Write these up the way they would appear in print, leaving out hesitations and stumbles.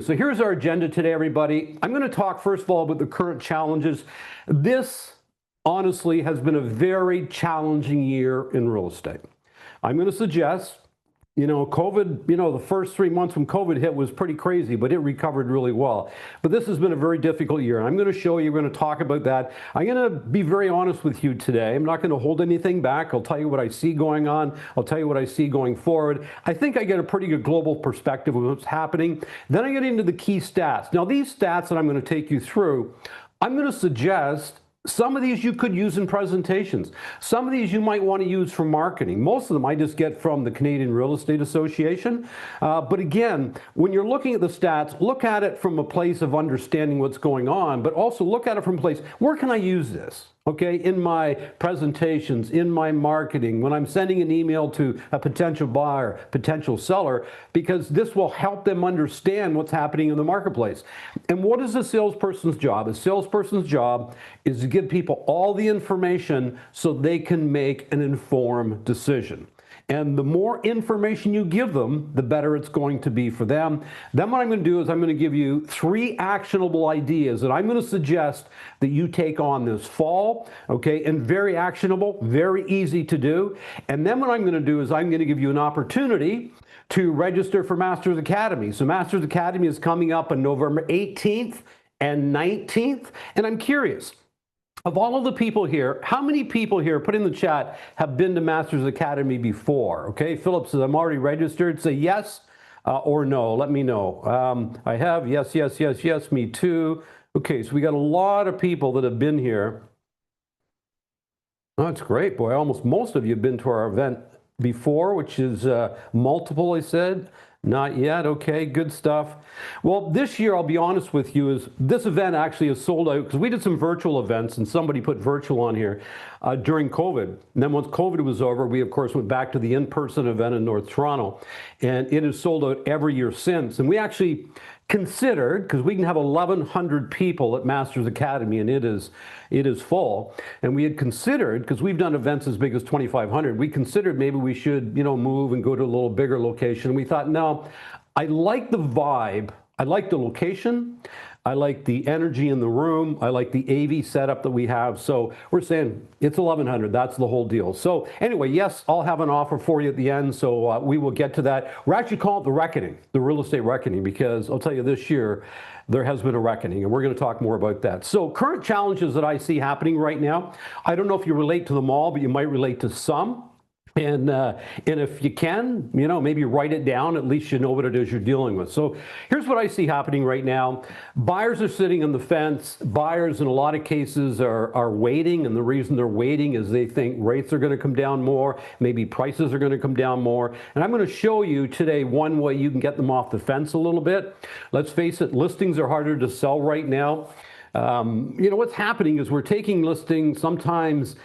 So here's our agenda today, everybody. I'm going to talk, first of all, about the current challenges. This, honestly, has been a very challenging year in real estate. I'm going to suggest, COVID, the first 3 months when COVID hit was pretty crazy, but it recovered really well. But this has been a very difficult year. And I'm going to show you, we're going to talk about that. I'm going to be very honest with you today. I'm not going to hold anything back. I'll tell you what I see going on. I'll tell you what I see going forward. I think I get a pretty good global perspective of what's happening. Then I get into the key stats. Now, these stats that I'm going to take you through, I'm going to suggest some of these you could use in presentations. Some of these you might want to use for marketing. Most of them I just get from the Canadian Real Estate Association. But again, when you're looking at the stats, look at it from a place of understanding what's going on, but also look at it from a place, where can I use this? Okay, in my presentations, in my marketing, when I'm sending an email to a potential buyer, potential seller, because this will help them understand what's happening in the marketplace. And what is a salesperson's job? A salesperson's job is to give people all the information so they can make an informed decision. And the more information you give them, the better it's going to be for them. Then what I'm going to do is I'm going to give you 3 actionable ideas that I'm going to suggest that you take on this fall, okay? And very actionable, very easy to do. And then what I'm going to do is I'm going to give you an opportunity to register for Masters Academy. So Masters Academy is coming up on November 18th and 19th. And I'm curious, of all of the people here, how many people here, put in the chat, have been to Masters Academy before? Okay, Philip says, I'm already registered. Say yes or no. Let me know. I have, yes, yes, yes, yes, me too. Okay, so we got a lot of people that have been here. Oh, that's great, boy. Almost most of you have been to our event before, which is multiple, I said. Not yet. Okay, good stuff. Well, this year, I'll be honest with you, is this event actually is sold out because we did some virtual events and somebody put virtual on here during COVID. And then once COVID was over, we of course went back to the in-person event in North Toronto, and it has sold out every year since. And we actually considered, because we can have 1,100 people at Masters Academy, and it is full. And we had considered, because we've done events as big as 2,500, we considered maybe we should, move and go to a little bigger location. We thought, no, I like the vibe, I like the location, I like the energy in the room, I like the AV setup that we have. So we're saying it's 1,100, that's the whole deal. So anyway, yes, I'll have an offer for you at the end, so we will get to that. We're actually calling it the reckoning, the real estate reckoning, because I'll tell you this year, there has been a reckoning, and we're going to talk more about that. So current challenges that I see happening right now, I don't know if you relate to them all, but you might relate to some. And if you can, maybe write it down, at least you know what it is you're dealing with. So here's what I see happening right now. Buyers are sitting on the fence. Buyers in a lot of cases are waiting, and the reason they're waiting is they think rates are going to come down more, maybe prices are going to come down more. And I'm going to show you today one way you can get them off the fence a little bit. Let's face it, listings are harder to sell right now. What's happening is we're taking listings sometimes.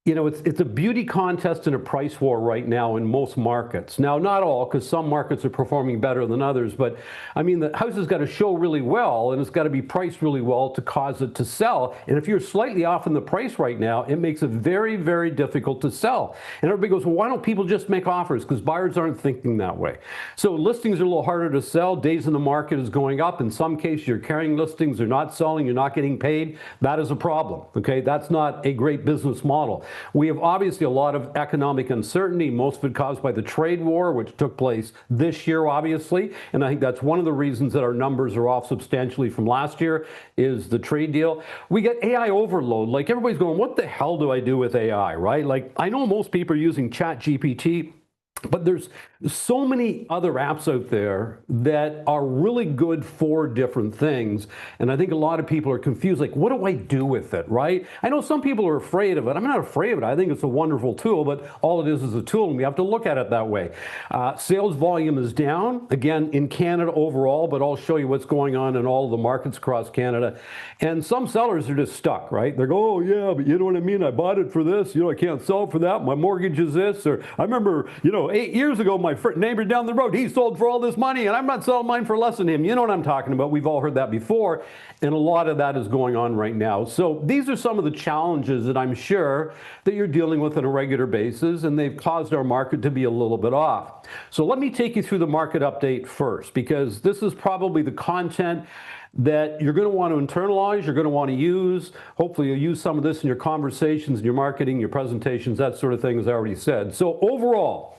It's a beauty contest and a price war right now in most markets. Now, not all, because some markets are performing better than others, but I mean, the house has got to show really well, and it's got to be priced really well to cause it to sell. And if you're slightly off in the price right now, it makes it very, very difficult to sell. And everybody goes, well, why don't people just make offers? Because buyers aren't thinking that way. So listings are a little harder to sell. Days in the market is going up. In some cases, you're carrying listings, they're not selling, you're not getting paid. That is a problem, okay? That's not a great business model. We have obviously a lot of economic uncertainty, most of it caused by the trade war, which took place this year, obviously. And I think that's one of the reasons that our numbers are off substantially from last year is the trade deal. We get AI overload. Like everybody's going, what the hell do I do with AI, right? Like I know most people are using ChatGPT, but there's so many other apps out there that are really good for different things. And I think a lot of people are confused, like, what do I do with it, right? I know some people are afraid of it. I'm not afraid of it. I think it's a wonderful tool, but all it is a tool, and we have to look at it that way. Sales volume is down, again, in Canada overall, but I'll show you what's going on in all of the markets across Canada. And some sellers are just stuck, right? They're going, oh, yeah, but you know what I mean? I bought it for this. I can't sell it for that. My mortgage is this. Or I remember, 8 years ago, my neighbor down the road, he sold for all this money and I'm not selling mine for less than him. You know what I'm talking about. We've all heard that before. And a lot of that is going on right now. So these are some of the challenges that I'm sure that you're dealing with on a regular basis, and they've caused our market to be a little bit off. So let me take you through the market update first, because this is probably the content that you're going to want to internalize, you're going to want to use. Hopefully you'll use some of this in your conversations, in your marketing, your presentations, that sort of thing, as I already said. So overall,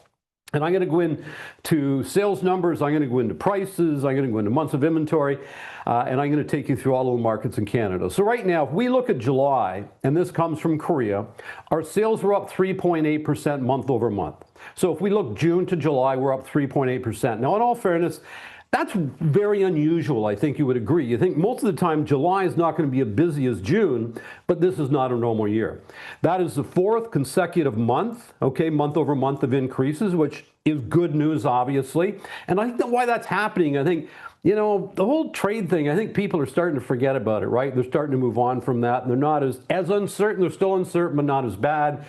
and I'm going to go into sales numbers, I'm going to go into prices, I'm going to go into months of inventory, and I'm going to take you through all of the markets in Canada. So right now, if we look at July, and this comes from Korea, our sales were up 3.8% month over month. So if we look June to July, we're up 3.8%. Now, in all fairness, that's very unusual, I think you would agree. You think most of the time July is not going to be as busy as June, but this is not a normal year. That is the fourth consecutive month, okay, month over month of increases, which is good news, obviously. And I think that why that's happening, I think, you know, the whole trade thing, I think people are starting to forget about it, right? They're starting to move on from that. And they're not as uncertain. They're still uncertain, but not as bad.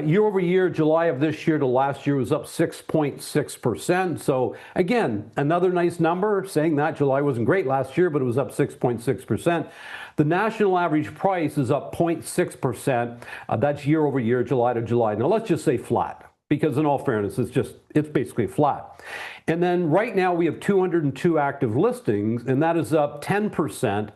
Year over year, July of this year to last year was up 6.6%. So again, another nice number, saying that July wasn't great last year, but it was up 6.6%. The national average price is up 0.6%. That's year over year, July to July. Now let's just say flat, because in all fairness, it's basically flat. And then right now we have 202 active listings, and that is up 10%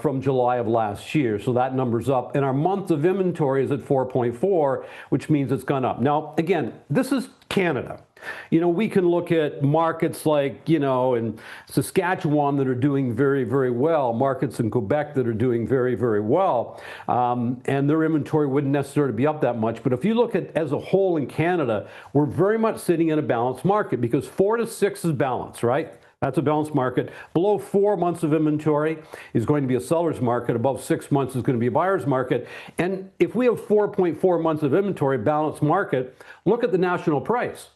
from July of last year. So that number's up. And our month of inventory is at 4.4, which means it's gone up. Now, again, this is Canada. You know, we can look at markets like, you know, in Saskatchewan that are doing very, very well, markets in Quebec that are doing very, very well, and their inventory wouldn't necessarily be up that much. But if you look at as a whole in Canada, we're very much sitting in a balanced market, because 4 to 6 is balanced, right? That's a balanced market. Below 4 months of inventory is going to be a seller's market. Above 6 months is going to be a buyer's market. And if we have 4.4 months of inventory, balanced market, look at the national price.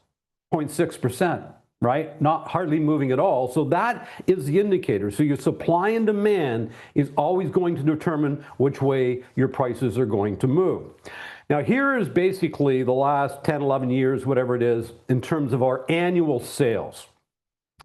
0.6%, right? Not hardly moving at all. So that is the indicator. So your supply and demand is always going to determine which way your prices are going to move. Now, here is basically the last 10, 11 years, whatever it is, in terms of our annual sales.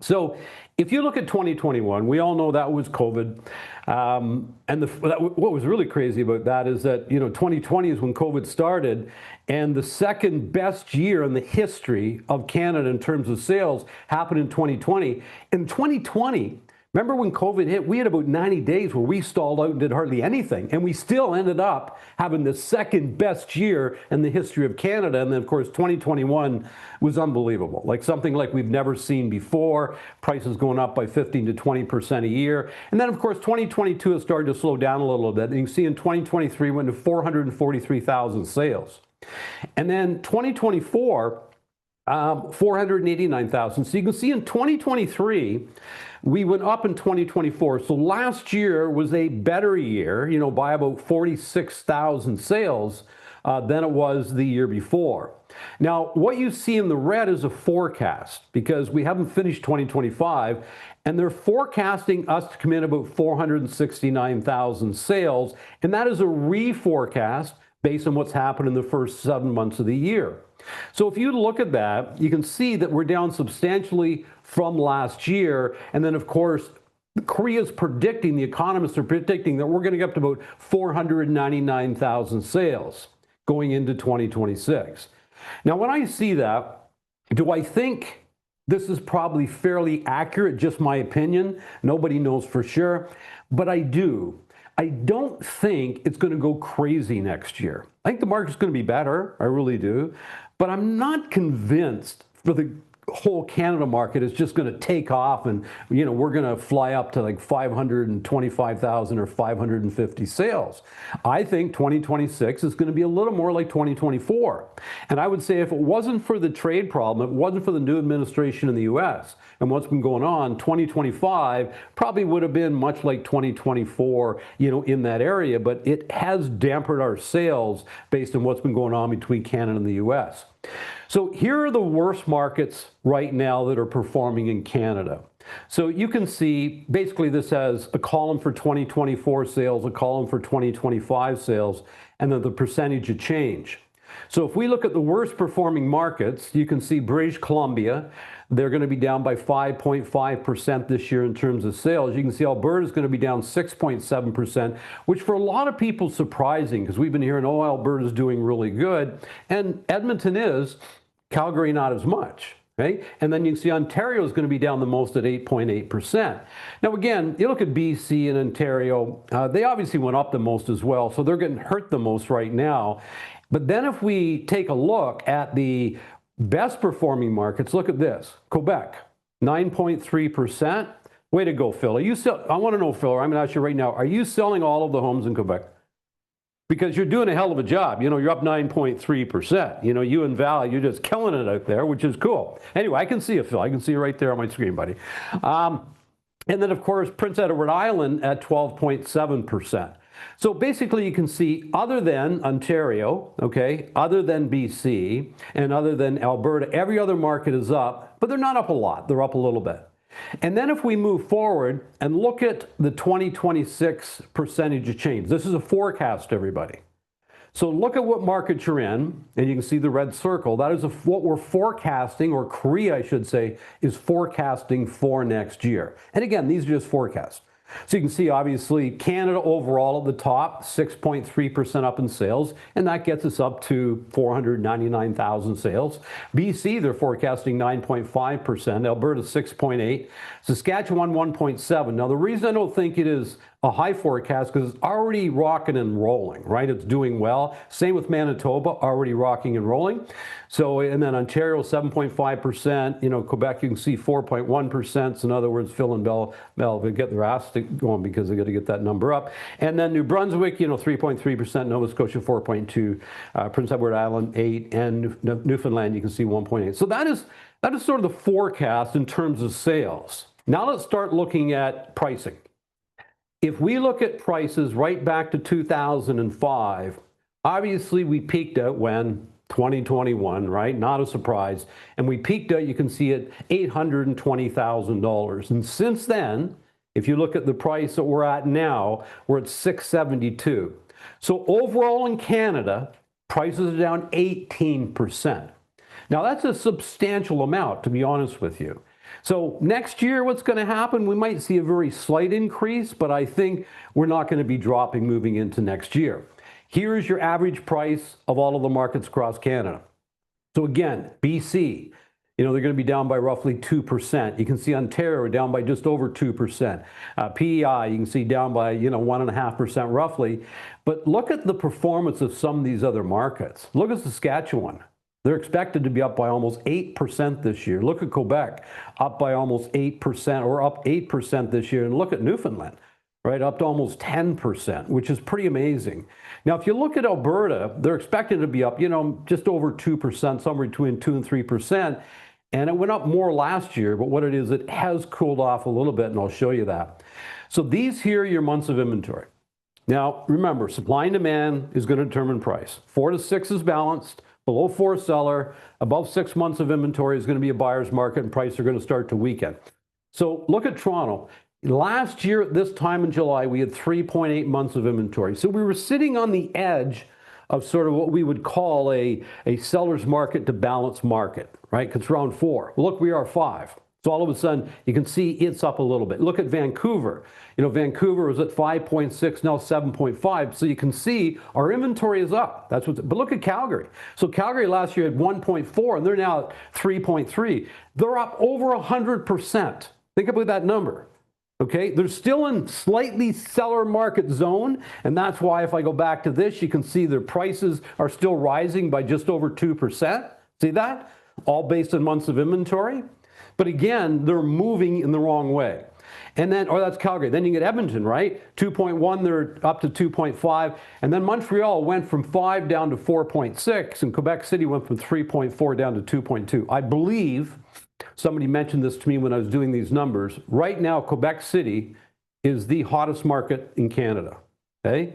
So if you look at 2021, we all know that was COVID. What was really crazy about that is that, you know, 2020 is when COVID started, and the second best year in the history of Canada in terms of sales happened in 2020. In 2020, remember when COVID hit, we had about 90 days where we stalled out and did hardly anything. And we still ended up having the second best year in the history of Canada. And then, of course, 2021 was unbelievable, like something like we've never seen before. Prices going up by 15 to 20% a year. And then, of course, 2022 has started to slow down a little bit. And you can see in 2023 went to 443,000 sales. And then 2024, 489,000. So you can see in 2023, we went up in 2024. So last year was a better year, you know, by about 46,000 sales than it was the year before. Now, what you see in the red is a forecast, because we haven't finished 2025, and they're forecasting us to come in about 469,000 sales, and that is a reforecast based on what's happened in the first 7 months of the year. So if you look at that, you can see that we're down substantially from last year. And then, of course, Korea's predicting, the economists are predicting that we're going to get up to about 499,000 sales going into 2026. Now, when I see that, do I think this is probably fairly accurate? Just my opinion. Nobody knows for sure, but I do. I don't think it's going to go crazy next year. I think the market's going to be better. I really do. But I'm not convinced for the whole Canada market is just going to take off and, you know, we're going to fly up to like 525,000 or 550 sales. I think 2026 is going to be a little more like 2024. And I would say if it wasn't for the trade problem, it wasn't for the new administration in the US and what's been going on, 2025 probably would have been much like 2024, you know, in that area. But it has dampened our sales based on what's been going on between Canada and the US. So here are the worst markets right now that are performing in Canada. So you can see basically this has a column for 2024 sales, a column for 2025 sales, and then the percentage of change. So if we look at the worst performing markets, you can see British Columbia, they're going to be down by 5.5% this year in terms of sales. You can see Alberta is going to be down 6.7%, which for a lot of people is surprising because we've been hearing, oh, Alberta is doing really good. And Edmonton is, Calgary not as much. Okay? And then you can see Ontario is going to be down the most at 8.8%. Now, again, you look at BC and Ontario, they obviously went up the most as well, so they're getting hurt the most right now. But then if we take a look at the best performing markets, look at this. Quebec, 9.3%. Way to go, Phil. I want to know, Phil, I'm going to ask you right now, are you selling all of the homes in Quebec? Because you're doing a hell of a job. You know, you're up 9.3%. You know, you and Val, you're just killing it out there, which is cool. Anyway, I can see you, Phil. I can see you right there on my screen, buddy. And then, of course, Prince Edward Island at 12.7%. So basically, you can see other than Ontario, okay, other than BC, and other than Alberta, every other market is up, but they're not up a lot. They're up a little bit. And then if we move forward and look at the 2026 percentage of change, this is a forecast, everybody. So look at what market you're in, and you can see the red circle. That is what we're forecasting, or Korea, I should say, is forecasting for next year. And again, these are just forecasts. So you can see, obviously, Canada overall at the top, 6.3% up in sales, and that gets us up to 499,000 sales. BC, they're forecasting 9.5%, Alberta 6.8%, Saskatchewan 1.7%. Now, the reason I don't think it is a high forecast because it's already rocking and rolling, right? It's doing well. Same with Manitoba, already rocking and rolling. So, and then Ontario, 7.5%. You know, Quebec, you can see 4.1%. So in other words, Phil and Bell will get their ass going because they got to get that number up. And then New Brunswick, you know, 3.3%. Nova Scotia, 4.2%. Prince Edward Island, 8%. And Newfoundland, you can see 1.8%. So that is sort of the forecast in terms of sales. Now let's start looking at pricing. If we look at prices right back to 2005, obviously we peaked out when 2021, right? Not a surprise. And we peaked out, you can see it, $820,000. And since then, if you look at the price that we're at now, we're at $672,000. So overall in Canada, prices are down 18%. Now that's a substantial amount, to be honest with you. So next year, what's going to happen? We might see a very slight increase, but I think we're not going to be dropping moving into next year. Here is your average price of all of the markets across Canada. So again, BC, you know, they're going to be down by roughly 2%. You can see Ontario down by just over 2%. PEI, you can see down by, you know, 1.5% roughly. But look at the performance of some of these other markets. Look at Saskatchewan. They're expected to be up by almost 8% this year. Look at Quebec, up by almost 8%, or up 8% this year. And look at Newfoundland, right, up to almost 10%, which is pretty amazing. Now, if you look at Alberta, they're expected to be up, you know, just over 2%, somewhere between 2 and 3%. And it went up more last year, but what it is, it has cooled off a little bit, and I'll show you that. So these here are your months of inventory. Now, remember, supply and demand is going to determine price. 4 to 6 is balanced. Below 4 seller, above 6 months of inventory is going to be a buyer's market, and prices are going to start to weaken. So look at Toronto. Last year at this time in July, we had 3.8 months of inventory. So we were sitting on the edge of sort of what we would call a seller's market to balance market, right? Because it's around 4. Well, look, we are 5. So all of a sudden, you can see it's up a little bit. Look at Vancouver. You know, Vancouver was at 5.6, now 7.5. So you can see our inventory is up. That's what. But look at Calgary. So Calgary last year had 1.4, and they're now at 3.3. They're up over 100%. Think about that number. Okay, they're still in slightly seller market zone, and that's why if I go back to this, you can see their prices are still rising by just over 2%. See that? All based on months of inventory. But again, they're moving in the wrong way. And then, or that's Calgary. Then you get Edmonton, right? 2.1, they're up to 2.5. And then Montreal went from 5 down to 4.6, and Quebec City went from 3.4 down to 2.2. I believe somebody mentioned this to me when I was doing these numbers. Right now, Quebec City is the hottest market in Canada. Okay?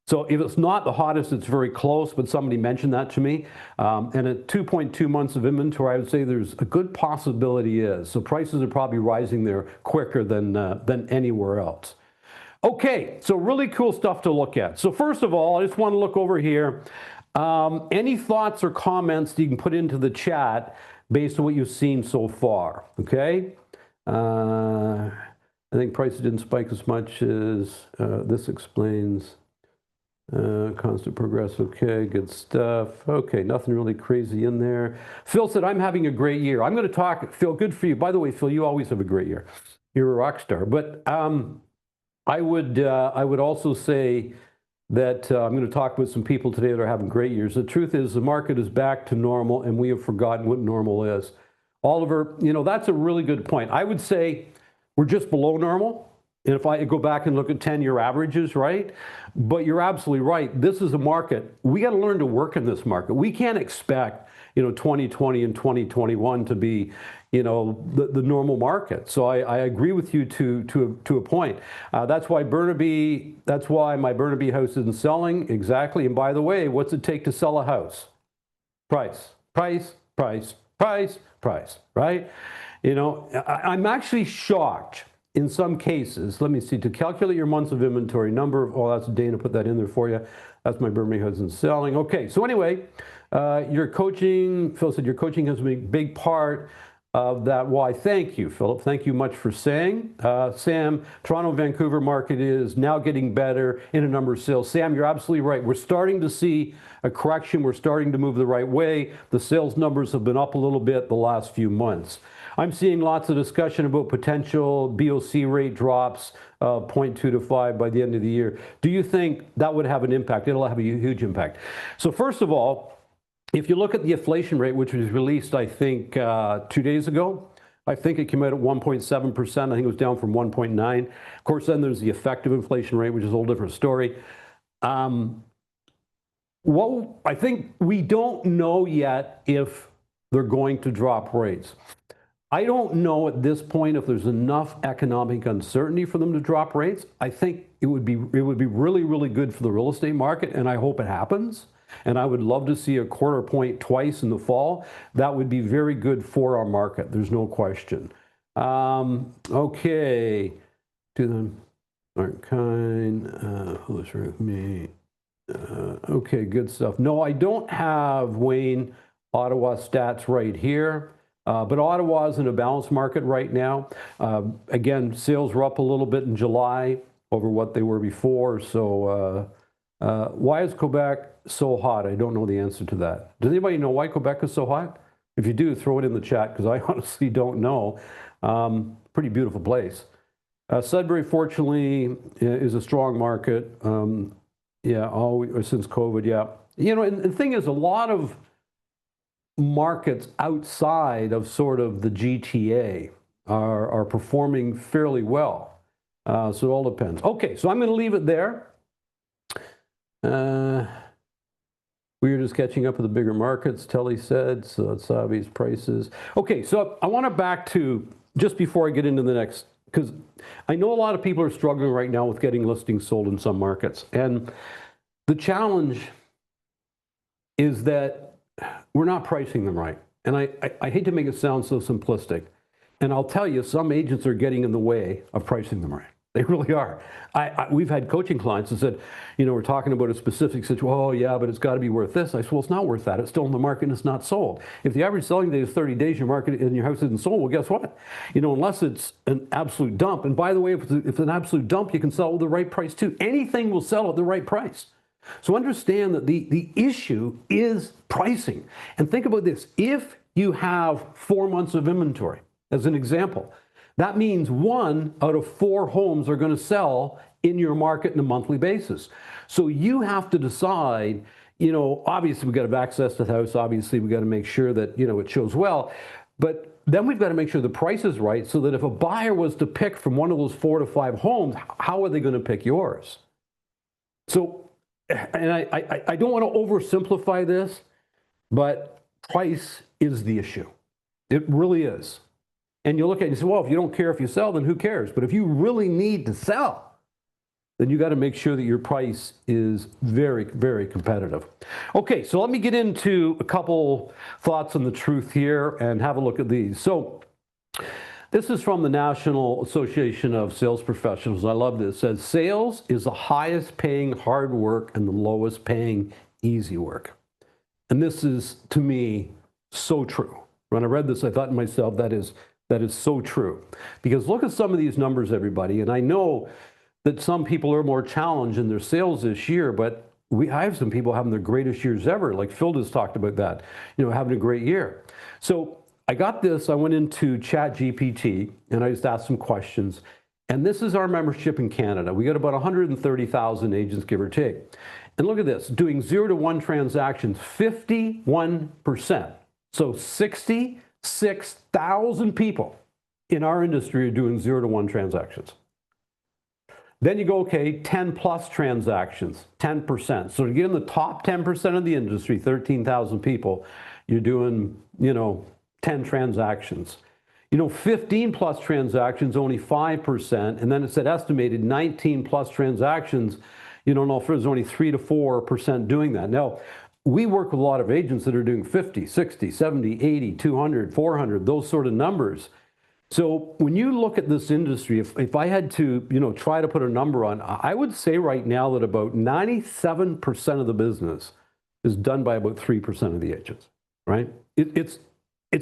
So if it's not the hottest, it's very close, but somebody mentioned that to me. And at 2.2 months of inventory, I would say there's a good possibility is. So prices are probably rising there quicker than anywhere else. Okay, so really cool stuff to look at. So first of all, I just want to look over here. Any thoughts or comments that you can put into the chat based on what you've seen so far, okay? I think prices didn't spike as much as this explains. Constant progress, okay, good stuff. Okay, nothing really crazy in there. Phil said, I'm having a great year. I'm going to talk, Phil, good for you. By the way, Phil, you always have a great year. You're a rock star. But I would also say that I'm going to talk with some people today that are having great years. The truth is the market is back to normal, and we have forgotten what normal is. Oliver, you know, that's a really good point. I would say we're just below normal. And if I go back and look at 10-year averages, right? But you're absolutely right. This is a market. We got to learn to work in this market. We can't expect, you know, 2020 and 2021 to be, you know, the normal market. So I agree with you to a point. That's why my Burnaby house isn't selling. Exactly. And by the way, what's it take to sell a house? Price, price, price, price, price, right? You know, I'm actually shocked. In some cases, let me see, to calculate your months of inventory, oh, that's Dana, put that in there for you. That's my Burnaby husband selling. Okay, so anyway, your coaching, Phil said your coaching has been a big part of that. Why? Thank you, Philip. Thank you much for saying. Sam, Toronto, Vancouver market is now getting better in a number of sales. Sam, you're absolutely right. We're starting to see a correction. We're starting to move the right way. The sales numbers have been up a little bit the last few months. I'm seeing lots of discussion about potential BOC rate drops, 0.2 to 5 by the end of the year. Do you think that would have an impact? It'll have a huge impact. So first of all, if you look at the inflation rate, which was released, I think, 2 days ago, I think it came out at 1.7%. I think it was down from 1.9. Of course, then there's the effective inflation rate, which is a whole different story. Well, I think we don't know yet if they're going to drop rates. I don't know at this point if there's enough economic uncertainty for them to drop rates. I think it would be really, really good for the real estate market, and I hope it happens. And I would love to see a quarter point twice in the fall. That would be very good for our market. There's no question. Okay. To them aren't kind. Who's with me? Okay, good stuff. No, I don't have, Wayne, Ottawa stats right here. But Ottawa's in a balanced market right now. Again, sales were up a little bit in July over what they were before. So why is Quebec so hot? I don't know the answer to that. Does anybody know why Quebec is so hot? If you do, throw it in the chat, because I honestly don't know. Pretty beautiful place. Sudbury, fortunately, is a strong market. Yeah, since COVID, yeah. You know, and the thing is, a lot of markets outside of sort of the GTA are performing fairly well. So it all depends. Okay, so I'm going to leave it there. We were just catching up with the bigger markets, Telly said, so it's obvious prices. Okay, so I want to back to, just before I get into the next, because I know a lot of people are struggling right now with getting listings sold in some markets. And the challenge is that we're not pricing them right. And I hate to make it sound so simplistic. And I'll tell you, some agents are getting in the way of pricing them right. They really are. We've had coaching clients that said, you know, we're talking about a specific situation. Oh, yeah, but it's got to be worth this. I said, well, it's not worth that. It's still in the market and it's not sold. If the average selling day is 30 days, your market and your house isn't sold, well, guess what? You know, unless it's an absolute dump. And by the way, if it's an absolute dump, you can sell it with the right price too. Anything will sell at the right price. So understand that the issue is pricing. And think about this. If you have 4 months of inventory, as an example, that means 1 out of 4 homes are going to sell in your market on a monthly basis. So you have to decide, you know, obviously we've got to have access to the house. Obviously we've got to make sure that, you know, it shows well. But then we've got to make sure the price is right so that if a buyer was to pick from one of those 4 to 5 homes, how are they going to pick yours? So, and I don't want to oversimplify this, but price is the issue. It really is. And you look at it and say, well, if you don't care if you sell, then who cares? But if you really need to sell, then you got to make sure that your price is very, very competitive. Okay, so let me get into a couple thoughts on the truth here and have a look at these. So this is from the National Association of Sales Professionals. I love this. It says, sales is the highest paying hard work and the lowest paying easy work. And this is, to me, so true. When I read this, I thought to myself, that is so true. Because look at some of these numbers, everybody. And I know that some people are more challenged in their sales this year, but I have some people having their greatest years ever. Like Phil just talked about that, having a great year. So I got this, I went into ChatGPT and I just asked some questions. And this is our membership in Canada. We got about 130,000 agents, give or take. And look at this, doing 0 to 1 transactions, 51%. So 66,000 people in our industry are doing 0 to 1 transactions. Then you go, okay, 10 plus transactions, 10%. So to get in the top 10% of the industry, 13,000 people, you're doing, 10 transactions. 15 plus transactions, only 5%. And then it said estimated 19 plus transactions, there's only 3 to 4% doing that. Now, we work with a lot of agents that are doing 50, 60, 70, 80, 200, 400, those sort of numbers. So when you look at this industry, if I had to, try to put a number on, I would say right now that about 97% of the business is done by about 3% of the agents, right? It's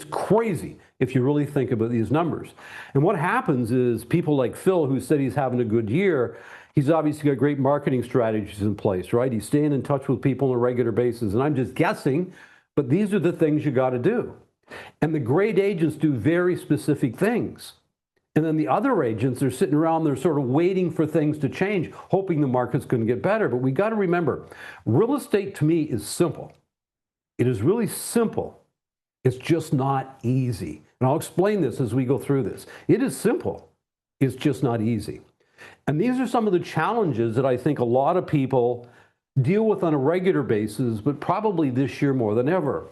crazy if you really think about these numbers. And what happens is people like Phil, who said he's having a good year, he's obviously got great marketing strategies in place, right? He's staying in touch with people on a regular basis. And I'm just guessing, but these are the things you got to do. And the great agents do very specific things. And then the other agents are sitting around, they're sort of waiting for things to change, hoping the market's going to get better. But we got to remember, real estate to me is simple. It is really simple. It's just not easy. And I'll explain this as we go through this. It is simple. It's just not easy. And these are some of the challenges that I think a lot of people deal with on a regular basis, but probably this year more than ever.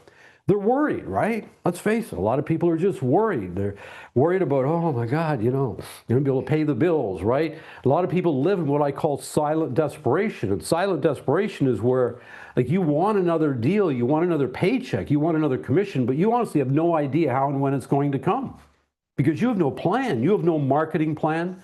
They're worried, right? Let's face it, a lot of people are just worried. They're worried about, oh my God, you're going to be able to pay the bills, right? A lot of people live in what I call silent desperation. And silent desperation is where, like, you want another deal, you want another paycheck, you want another commission, but you honestly have no idea how and when it's going to come because you have no plan. You have no marketing plan.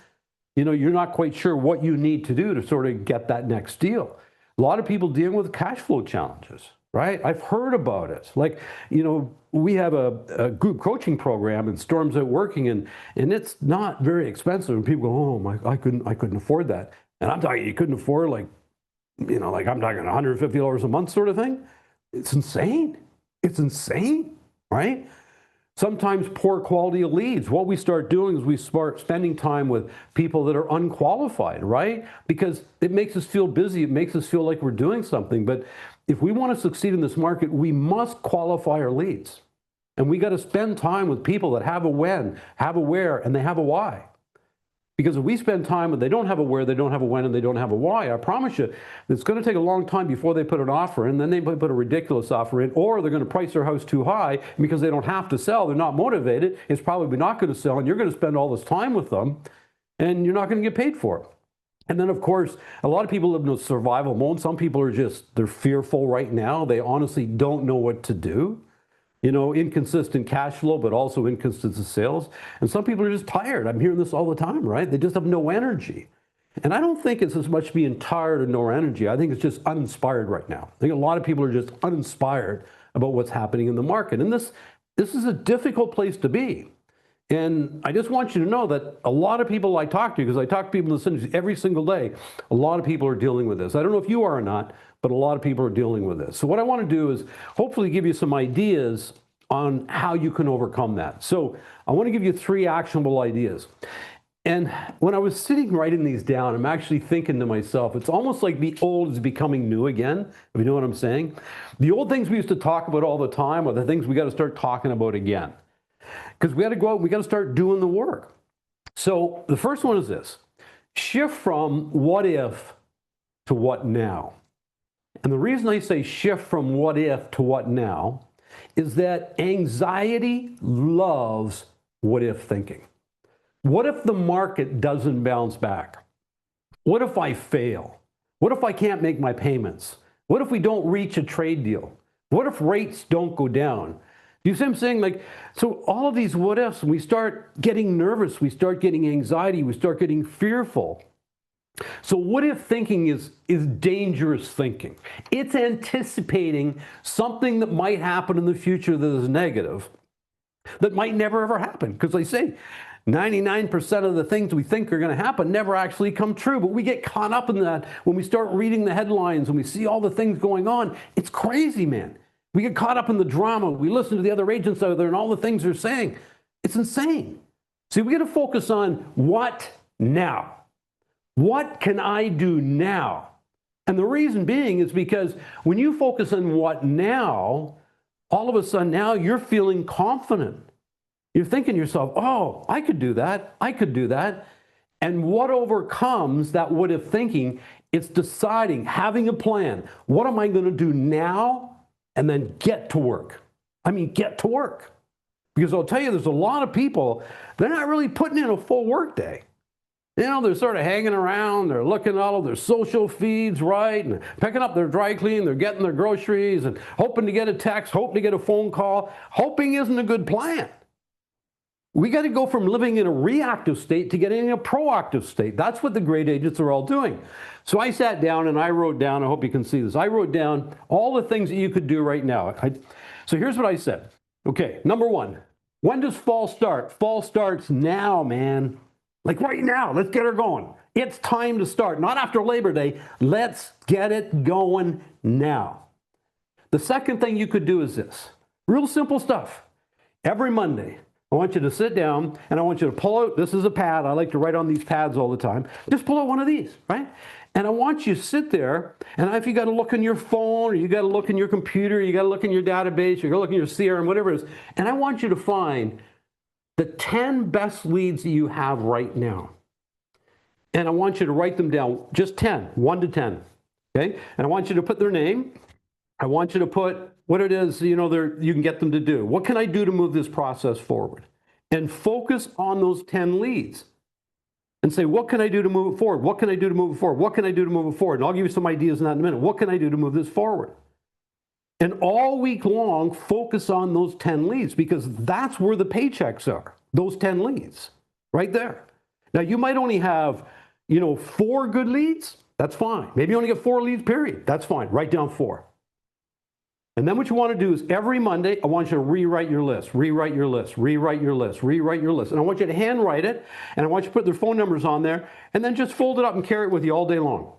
You're not quite sure what you need to do to sort of get that next deal. A lot of people dealing with cash flow challenges. Right? I've heard about it. Like, we have a group coaching program and Storm's Out Working and it's not very expensive. And people go, oh I couldn't afford that. And I'm talking, you couldn't afford like I'm talking $150 a month sort of thing. It's insane. It's insane, right? Sometimes poor quality of leads. What we start doing is we start spending time with people that are unqualified, right? Because it makes us feel busy. It makes us feel like we're doing something. But if we want to succeed in this market, we must qualify our leads. And we got to spend time with people that have a when, have a where, and they have a why. Because if we spend time and they don't have a where, they don't have a when, and they don't have a why, I promise you, it's going to take a long time before they put an offer in, then they put a ridiculous offer in, or they're going to price their house too high, and because they don't have to sell, they're not motivated, it's probably not going to sell, and you're going to spend all this time with them, and you're not going to get paid for it. And then, of course, a lot of people live in a survival mode. Some people are they're fearful right now. They honestly don't know what to do. Inconsistent cash flow, but also inconsistent sales. And some people are just tired. I'm hearing this all the time, right? They just have no energy. And I don't think it's as much being tired or no energy. I think it's just uninspired right now. I think a lot of people are just uninspired about what's happening in the market. And this is a difficult place to be. And I just want you to know that a lot of people I talk to, because I talk to people in this industry every single day, a lot of people are dealing with this. I don't know if you are or not, but a lot of people are dealing with this. So what I want to do is hopefully give you some ideas on how you can overcome that. So I want to give you 3 actionable ideas. And when I was sitting writing these down, I'm actually thinking to myself, it's almost like the old is becoming new again, if you know what I'm saying. The old things we used to talk about all the time are the things we got to start talking about again. Because we got to go out, we got to start doing the work. So the first one is this: shift from what if to what now. And the reason I say shift from what if to what now is that anxiety loves what if thinking. What if the market doesn't bounce back? What if I fail? What if I can't make my payments? What if we don't reach a trade deal? What if rates don't go down? You see what I'm saying? Like, so all of these what ifs, we start getting nervous, we start getting anxiety, we start getting fearful. So what if thinking is dangerous thinking? It's anticipating something that might happen in the future that is negative, that might never ever happen. Because they say 99% of the things we think are going to happen never actually come true. But we get caught up in that when we start reading the headlines and we see all the things going on. It's crazy, man. We get caught up in the drama. We listen to the other agents out there and all the things they're saying. It's insane. See, we got to focus on what now. What can I do now? And the reason being is because when you focus on what now, all of a sudden now you're feeling confident. You're thinking to yourself, oh, I could do that. I could do that. And what overcomes that what if thinking? It's deciding, having a plan. What am I going to do now? And then get to work. I mean, get to work. Because I'll tell you, there's a lot of people, they're not really putting in a full work day. You know, they're sort of hanging around, they're looking at all of their social feeds, right? And picking up their dry clean, they're getting their groceries and hoping to get a text, hoping to get a phone call. Hoping isn't a good plan. We got to go from living in a reactive state to getting in a proactive state. That's what the great agents are all doing. So I sat down and I wrote down, I hope you can see this, I wrote down all the things that you could do right now. So here's what I said. Okay, number one, when does fall start? Fall starts now, man. Like right now, let's get her going. It's time to start, not after Labor Day. Let's get it going now. The second thing you could do is this. Real simple stuff. Every Monday, I want you to sit down and I want you to pull out, this is a pad. I like to write on these pads all the time. Just pull out one of these, right? And I want you to sit there, and if you got to look in your phone, or you got to look in your computer, you got to look in your database, you got to look in your CRM, whatever it is, and I want you to find the 10 best leads that you have right now. And I want you to write them down, just 10, 1 to 10, okay? And I want you to put their name. I want you to put what it is, you know, you can get them to do. What can I do to move this process forward? And focus on those 10 leads. And say, what can I do to move it forward? What can I do to move it forward? What can I do to move it forward? And I'll give you some ideas in that in a minute. What can I do to move this forward? And all week long, focus on those 10 leads, because that's where the paychecks are, those 10 leads, right there. Now, you might only have, 4 good leads. That's fine. Maybe you only get 4 leads, period. That's fine. Write down 4. And then what you want to do is every Monday, I want you to rewrite your list, rewrite your list, rewrite your list, rewrite your list. And I want you to handwrite it, and I want you to put their phone numbers on there, and then just fold it up and carry it with you all day long.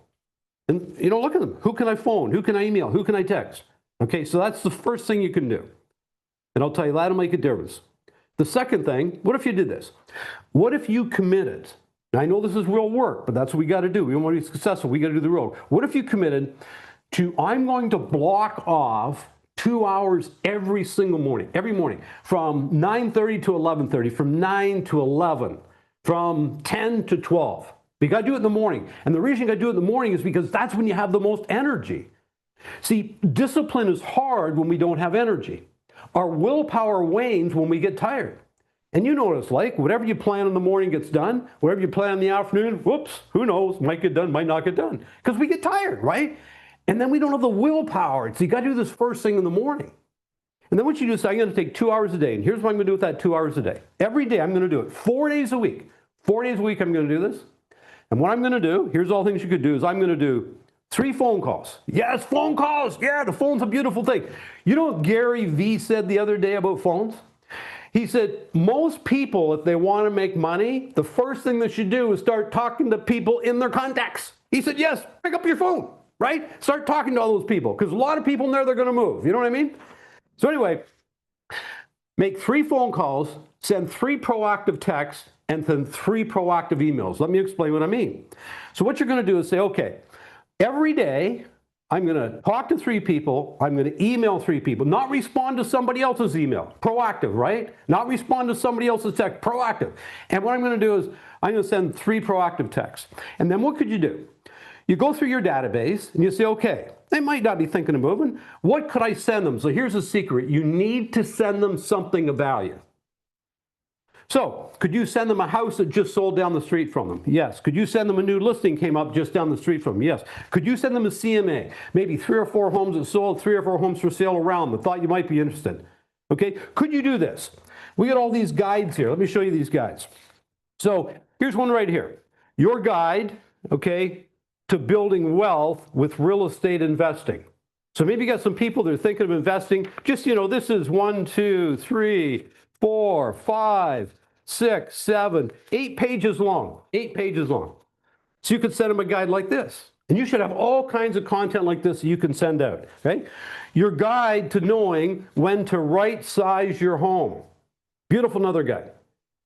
And, look at them. Who can I phone? Who can I email? Who can I text? Okay, so that's the first thing you can do. And I'll tell you, that'll make a difference. The second thing, what if you did this? What if you committed? Now, I know this is real work, but that's what we got to do. We want to be successful. We got to do the real work. What if you committed to, I'm going to block off 2 hours every single morning, every morning, from 9:30 to 11:30, from 9 to 11, from 10 to 12. But you got to do it in the morning. And the reason you got to do it in the morning is because that's when you have the most energy. See, discipline is hard when we don't have energy. Our willpower wanes when we get tired. And you know what it's like. Whatever you plan in the morning gets done. Whatever you plan in the afternoon, whoops, who knows, might get done, might not get done. Because we get tired, right? And then we don't have the willpower. So you got to do this first thing in the morning. And then what you do is, I'm going to take 2 hours a day. And here's what I'm going to do with that 2 hours a day. Every day I'm going to do it 4 days a week. 4 days a week I'm going to do this. And what I'm going to do, here's all things you could do, is I'm going to do 3 phone calls. Yes, phone calls. Yeah, the phone's a beautiful thing. You know what Gary Vee said the other day about phones? He said, most people, if they want to make money, the first thing they should do is start talking to people in their contacts. He said, yes, pick up your phone, right? Start talking to all those people, because a lot of people in there, they're going to move. You know what I mean? So anyway, make 3 phone calls, send 3 proactive texts, and then 3 proactive emails. Let me explain what I mean. So what you're going to do is say, okay, every day, I'm going to talk to 3 people. I'm going to email 3 people. Not respond to somebody else's email. Proactive, right? Not respond to somebody else's text. Proactive. And what I'm going to do is I'm going to send 3 proactive texts. And then what could you do? You go through your database and you say, okay, they might not be thinking of moving. What could I send them? So here's a secret. You need to send them something of value. So, could you send them a house that just sold down the street from them? Yes. Could you send them a new listing came up just down the street from them? Yes. Could you send them a CMA? Maybe 3 or 4 homes that sold, 3 or 4 homes for sale around that thought you might be interested. Okay? Could you do this? We got all these guides here. Let me show you these guides. So, here's one right here. Your guide okay, to building wealth with real estate investing. So maybe you got some people that are thinking of investing. Just, this is 1, 2, 3, 4, 5, 6, 7, 8 pages long. 8 pages long. So you could send them a guide like this. And you should have all kinds of content like this that you can send out. Okay? Your guide to knowing when to right size your home. Beautiful, another guide.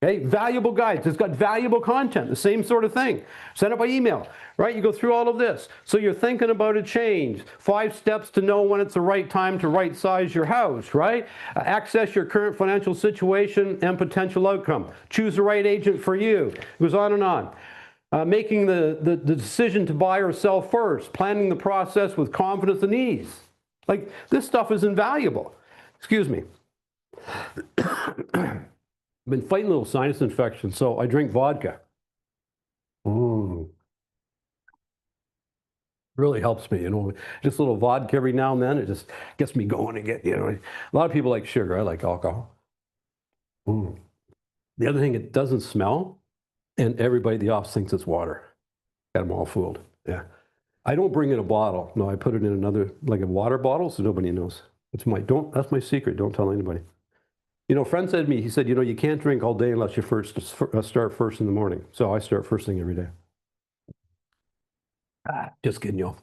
Okay? Valuable guides. It's got valuable content, the same sort of thing. Send it by email, right? You go through all of this. So you're thinking about a change. 5 steps to know when it's the right time to right size your house, right? Access your current financial situation and potential outcome. Choose the right agent for you. It goes on and on. Making the decision to buy or sell first. Planning the process with confidence and ease. Like, this stuff is invaluable. Excuse me. I've been fighting a little sinus infection, so I drink vodka. Really helps me, just a little vodka every now and then. It just gets me going again, A lot of people like sugar. I like alcohol. The other thing, it doesn't smell, and everybody at the office thinks it's water. Got them all fooled. Yeah. I don't bring in a bottle. No, I put it in another, like a water bottle, so nobody knows. That's my secret. Don't tell anybody. A friend said to me, he said, you can't drink all day unless you start first in the morning. So I start first thing every day. Just kidding, y'all.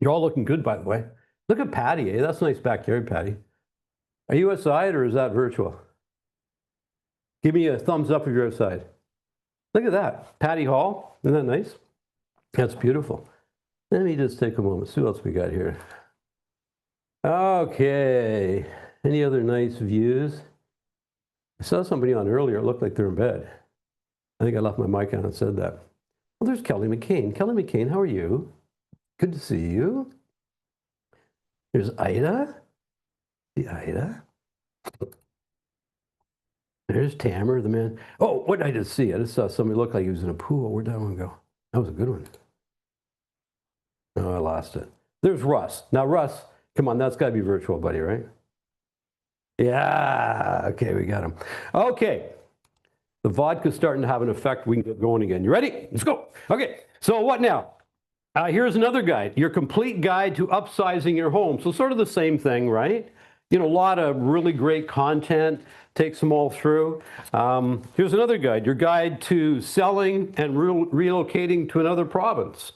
You're all looking good, by the way. Look at Patty, eh? That's a nice backyard, Patty. Are you outside or is that virtual? Give me a thumbs up if you're outside. Look at that. Patty Hall. Isn't that nice? That's beautiful. Let me just take a moment. See what else we got here. Okay. Any other nice views? I saw somebody on earlier. It looked like they're in bed. I think I left my mic on and said that. Well, there's Kelly McCain. Kelly McCain, how are you? Good to see you. There's Ida. The Ida. There's Tamer, the man. Oh, what did I just see? I just saw somebody look like he was in a pool. Where'd that one go? That was a good one. Oh, I lost it. There's Russ. Now, Russ, come on, that's got to be virtual, buddy, right? Yeah. Okay, we got him. Okay. The vodka's starting to have an effect. We can get going again. You ready? Let's go. Okay. So what now? Here's another guide. Your complete guide to upsizing your home. So sort of the same thing, right? A lot of really great content. Takes them all through. Here's another guide. Your guide to selling and relocating to another province.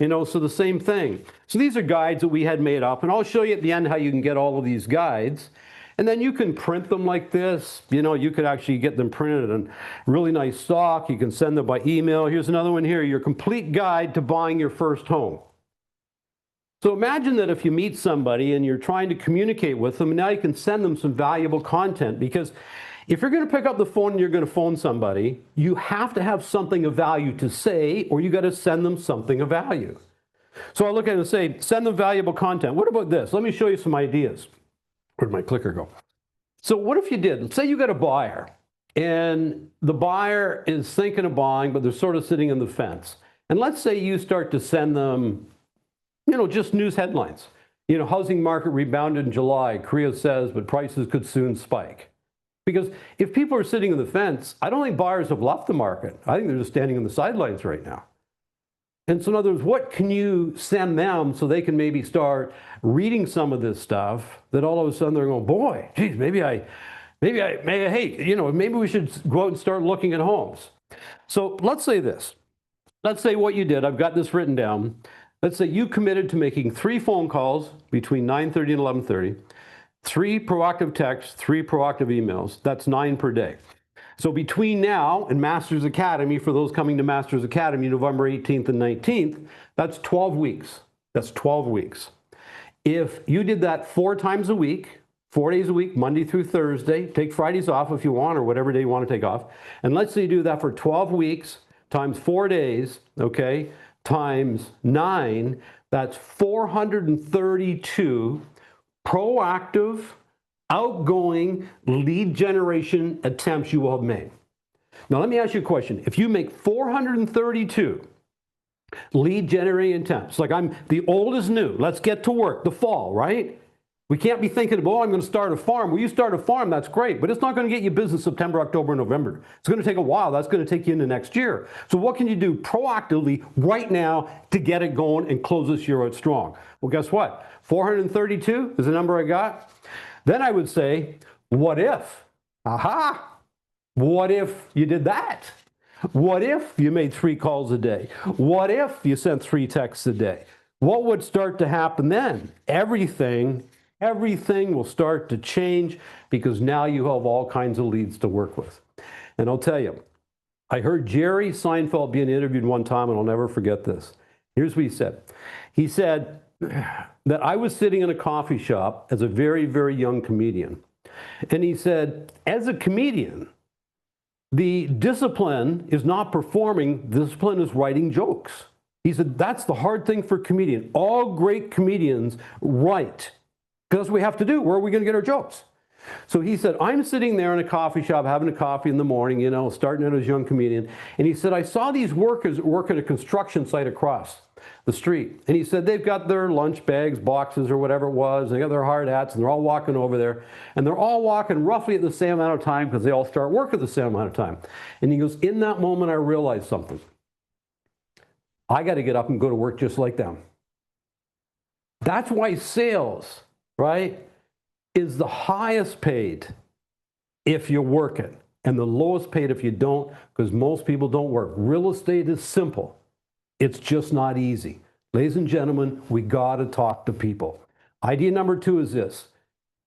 So the same thing. So these are guides that we had made up, and I'll show you at the end how you can get all of these guides. And then you can print them like this. You could actually get them printed in really nice stock. You can send them by email. Here's another one here, your complete guide to buying your first home. So imagine that if you meet somebody and you're trying to communicate with them, and now you can send them some valuable content, because if you're going to pick up the phone and you're going to phone somebody, you have to have something of value to say, or you got to send them something of value. So I look at it and say, send them valuable content. What about this? Let me show you some ideas. Where'd my clicker go? So what if you did? Say you got a buyer, and the buyer is thinking of buying, but they're sort of sitting on the fence. And let's say you start to send them, just news headlines. Housing market rebounded in July, Korea says, but prices could soon spike. Because if people are sitting on the fence, I don't think buyers have left the market. I think they're just standing on the sidelines right now. And so in other words, what can you send them so they can maybe start reading some of this stuff that all of a sudden they're going, boy, geez, maybe we should go out and start looking at homes. So let's say this. Let's say what you did, I've got this written down. Let's say you committed to making 3 phone calls between 9:30 and 11:30, 3 proactive texts, 3 proactive emails. That's 9 per day. So between now and Masters Academy, for those coming to Masters Academy, November 18th and 19th, that's 12 weeks. That's 12 weeks. If you did that 4 times a week, 4 days a week, Monday through Thursday, take Fridays off if you want, or whatever day you want to take off. And let's say you do that for 12 weeks times 4 days, okay, times 9, that's 432 proactive, outgoing lead generation attempts you will have made. Now, let me ask you a question. If you make 432 lead generating attempts, like I'm the old is new, let's get to work, the fall, right? We can't be thinking, oh, I'm going to start a farm. Well, you start a farm, that's great, but it's not going to get you business September, October, November. It's going to take a while. That's going to take you into next year. So what can you do proactively right now to get it going and close this year out strong? Well, guess what? 432 is the number I got. Then I would say, what if? Aha! What if you did that? What if you made 3 calls a day? What if you sent 3 texts a day? What would start to happen then? Everything will start to change because now you have all kinds of leads to work with. And I'll tell you, I heard Jerry Seinfeld being interviewed one time, and I'll never forget this. Here's what he said. He said that I was sitting in a coffee shop as a very, very young comedian. And he said, as a comedian, the discipline is not performing, the discipline is writing jokes. He said, that's the hard thing for a comedian. All great comedians write. Because that's what we have to do. Where are we going to get our jokes? So he said, I'm sitting there in a coffee shop having a coffee in the morning, you know, starting out as a young comedian. And he said, I saw these workers work at a construction site across the street. And he said, they've got their lunch bags, boxes, or whatever it was. They got their hard hats, and they're all walking over there. And they're all walking roughly at the same amount of time because they all start work at the same amount of time. And he goes, in that moment, I realized something. I got to get up and go to work just like them. That's why sales, right, is the highest paid if you work it and the lowest paid if you don't, because most people don't work. Real estate is simple. It's just not easy. Ladies and gentlemen, we got to talk to people. Idea number 2 is this.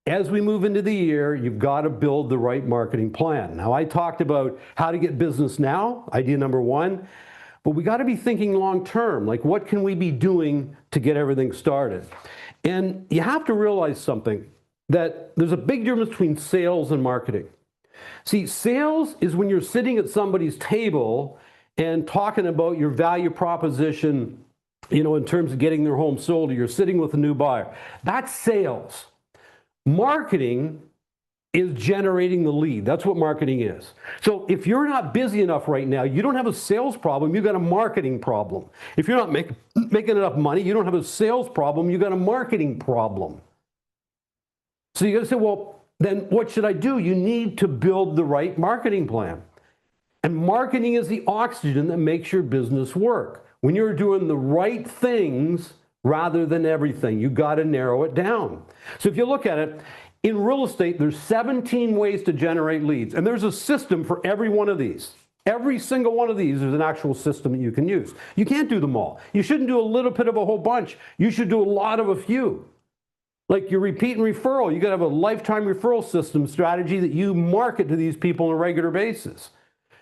As we move into the year, you've got to build the right marketing plan. Now, I talked about how to get business now, idea number 1. But we got to be thinking long term, like what can we be doing to get everything started? And you have to realize something, that there's a big difference between sales and marketing. See, sales is when you're sitting at somebody's table and talking about your value proposition, you know, in terms of getting their home sold, or you're sitting with a new buyer. That's sales. Marketing is generating the lead. That's what marketing is. So if you're not busy enough right now, you don't have a sales problem, you've got a marketing problem. If you're not making enough money, you don't have a sales problem, you've got a marketing problem. So you got to say, well, then what should I do? You need to build the right marketing plan. And marketing is the oxygen that makes your business work. When you're doing the right things rather than everything, you got to narrow it down. So if you look at it, in real estate, there's 17 ways to generate leads, and there's a system for every one of these. Every single one of these is an actual system that you can use. You can't do them all. You shouldn't do a little bit of a whole bunch. You should do a lot of a few. Like your repeat and referral, you got to have a lifetime referral system strategy that you market to these people on a regular basis.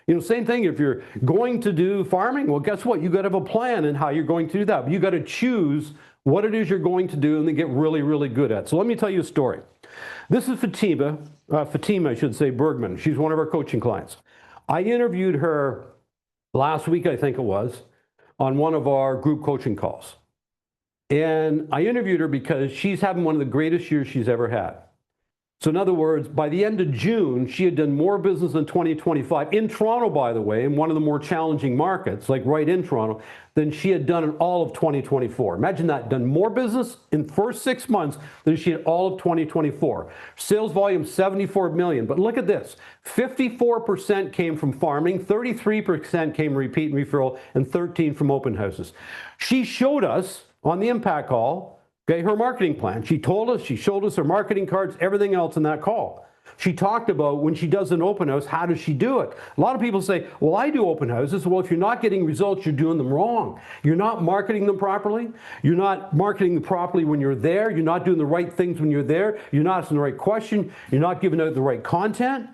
You know, same thing if you're going to do farming, well, guess what? You got to have a plan in how you're going to do that. But you got to choose what it is you're going to do and then get really, really good at. So let me tell you a story. This is Fatima, I should say, Bergman. She's one of our coaching clients. I interviewed her last week, I think it was, on one of our group coaching calls. And I interviewed her because she's having one of the greatest years she's ever had. So in other words, by the end of June, she had done more business in 2025, in Toronto, by the way, in one of the more challenging markets, like right in Toronto, than she had done in all of 2024. Imagine that, done more business in the first 6 months than she had all of 2024. Sales volume, 74 million. But look at this, 54% came from farming, 33% came repeat and referral, and 13% from open houses. She showed us on the impact call, okay, her marketing plan. She told us, she showed us her marketing cards, everything else in that call. She talked about when she does an open house, how does she do it? A lot of people say, well, I do open houses. Well, if you're not getting results, you're doing them wrong. You're not marketing them properly. You're not marketing them properly when you're there. You're not doing the right things when you're there. You're not asking the right question. You're not giving out the right content,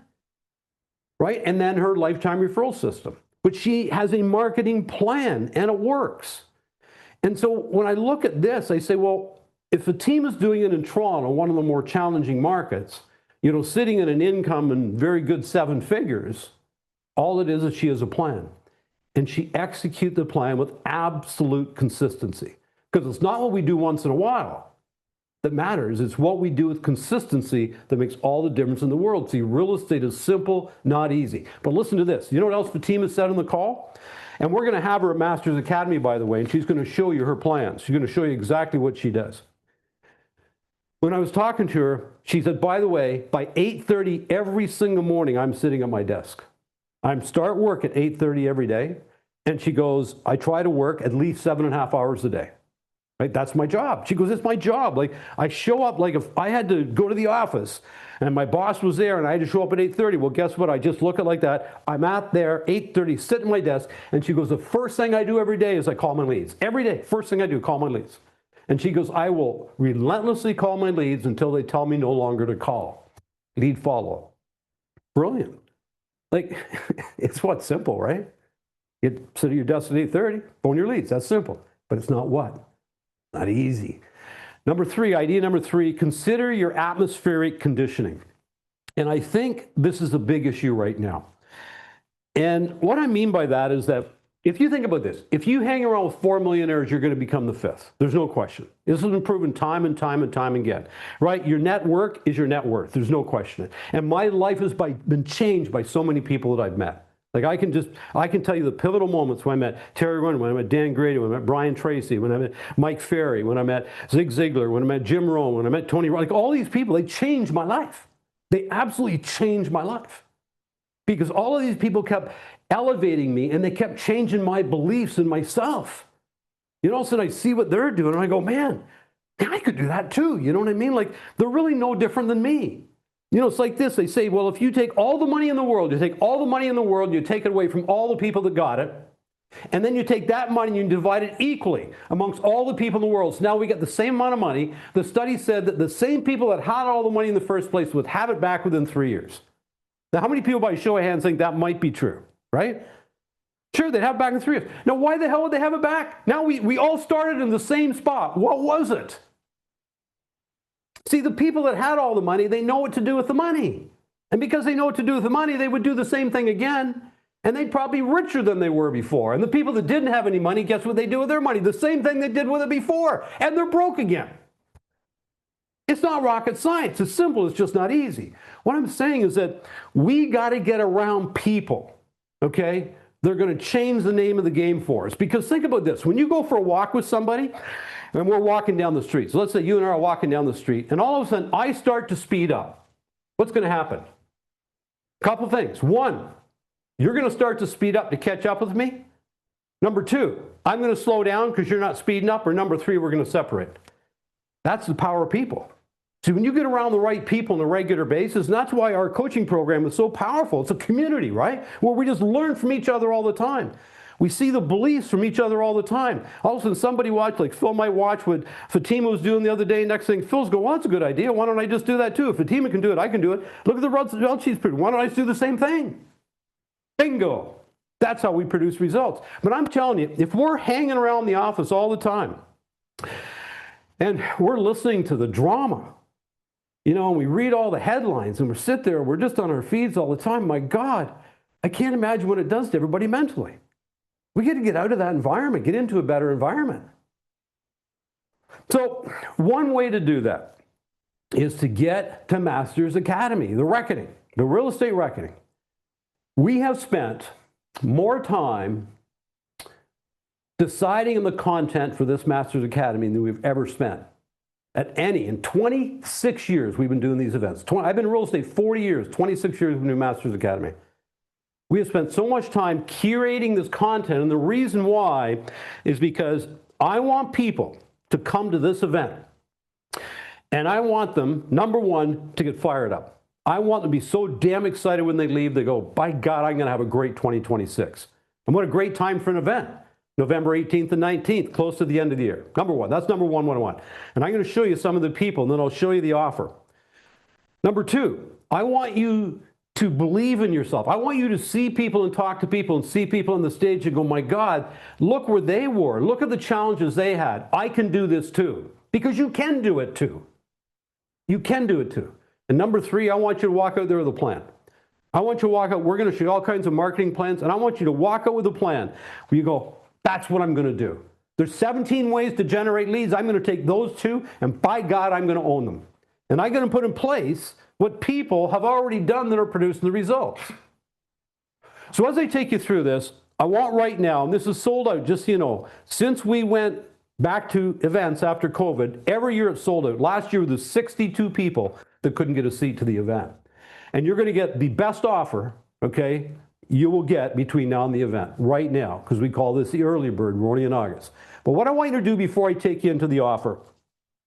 right? And then her lifetime referral system. But she has a marketing plan and it works. And so when I look at this, I say, well, if a team is doing it in Toronto, one of the more challenging markets, you know, sitting in an income and very good 7 figures, all it is she has a plan. And she executes the plan with absolute consistency. Because it's not what we do once in a while that matters. It's what we do with consistency that makes all the difference in the world. See, real estate is simple, not easy. But listen to this. You know what else Fatima said on the call? And we're going to have her at Masters Academy, by the way, and she's going to show you her plans. She's going to show you exactly what she does. When I was talking to her, she said, by the way, by 8:30 every single morning, I'm sitting at my desk. I start work at 8:30 every day. And she goes, I try to work at least 7.5 hours a day. Right? That's my job. She goes, it's my job. Like, I show up, like if I had to go to the office and my boss was there and I had to show up at 8:30, well, guess what? I just look at it like that. I'm at there, 8:30, sit at my desk. And she goes, the first thing I do every day is I call my leads. Every day, first thing I do, call my leads. And she goes, I will relentlessly call my leads until they tell me no longer to call. Lead follow-up. Brilliant. Like, it's what? Simple, right? You sit at your desk at 8:30, phone your leads. That's simple. But it's not what? Not easy. Idea number three, consider your atmospheric conditioning. And I think this is a big issue right now. And what I mean by that is that if you think about this, if you hang around with 4 millionaires, you're going to become the fifth. There's no question. This has been proven time and time and time again, right? Your network is your net worth. There's no question. And my life has been changed by so many people that I've met. Like I can tell you the pivotal moments when I met Terry Ronan, when I met Dan Grady, when I met Brian Tracy, when I met Mike Ferry, when I met Zig Ziglar, when I met Jim Rohn, when I met Tony, like all these people, they changed my life. They absolutely changed my life. Because all of these people kept elevating me and they kept changing my beliefs in myself. You know, all of a sudden I see what they're doing and I go, man, I could do that too. You know what I mean? Like they're really no different than me. You know, it's like this. They say, well, if you take all the money in the world, you take all the money in the world, you take it away from all the people that got it, and then you take that money and you divide it equally amongst all the people in the world. So now we get the same amount of money. The study said that the same people that had all the money in the first place would have it back within 3 years. Now, how many people by show of hands think that might be true, right? Sure, they'd have it back in 3 years. Now, why the hell would they have it back? Now, we all started in the same spot. What was it? See, the people that had all the money, they know what to do with the money. And because they know what to do with the money, they would do the same thing again. And they'd probably be richer than they were before. And the people that didn't have any money, guess what they do with their money? The same thing they did with it before. And they're broke again. It's not rocket science. It's simple. It's just not easy. What I'm saying is that we got to get around people, okay? They're going to change the name of the game for us. Because think about this. When you go for a walk with somebody, and we're walking down the street. So let's say you and I are walking down the street, and all of a sudden I start to speed up. What's going to happen? A couple things. One, you're going to start to speed up to catch up with me. Number two, I'm going to slow down because you're not speeding up. Or number three, we're going to separate. That's the power of people. See, when you get around the right people on a regular basis, and that's why our coaching program is so powerful. It's a community, right? Where we just learn from each other all the time. We see the beliefs from each other all the time. All of a sudden, somebody watched, like Phil might watch what Fatima was doing the other day. Next thing, Phil's going, well, that's a good idea. Why don't I just do that too? If Fatima can do it, I can do it. Look at the results she's producing. Why don't I just do the same thing? Bingo. That's how we produce results. But I'm telling you, if we're hanging around the office all the time and we're listening to the drama, you know, and we read all the headlines and we sit there, we're just on our feeds all the time, my God, I can't imagine what it does to everybody mentally. We got to get out of that environment, get into a better environment. So one way to do that is to get to Masters Academy, the reckoning, the real estate reckoning. We have spent more time deciding on the content for this Masters Academy than we've ever spent at any. In 26 years, we've been doing these events. I've been in real estate 40 years, 26 years with New Masters Academy. We have spent so much time curating this content, and the reason why is because I want people to come to this event, and I want them, number one, to get fired up. I want them to be so damn excited when they leave, they go, by God, I'm going to have a great 2026. And what a great time for an event. November 18th and 19th, close to the end of the year. Number one, that's number one what I want. And I'm going to show you some of the people, and then I'll show you the offer. Number two, I want you to believe in yourself. I want you to see people and talk to people and see people on the stage and go, my God, look where they were. Look at the challenges they had. I can do this too. Because you can do it too. You can do it too. And number three, I want you to walk out there with a plan. I want you to walk out. We're going to show you all kinds of marketing plans, and I want you to walk out with a plan where you go, that's what I'm going to do. There's 17 ways to generate leads. I'm going to take those two, and by God, I'm going to own them. And I'm going to put in place what people have already done that are producing the results. So as I take you through this, I want right now, and this is sold out, just so you know, since we went back to events after COVID. Every year it sold out. Last year, there's 62 people that couldn't get a seat to the event. And you're going to get the best offer, okay, you will get between now and the event, right now, because we call this the early bird. We're only in August. But what I want you to do before I take you into the offer,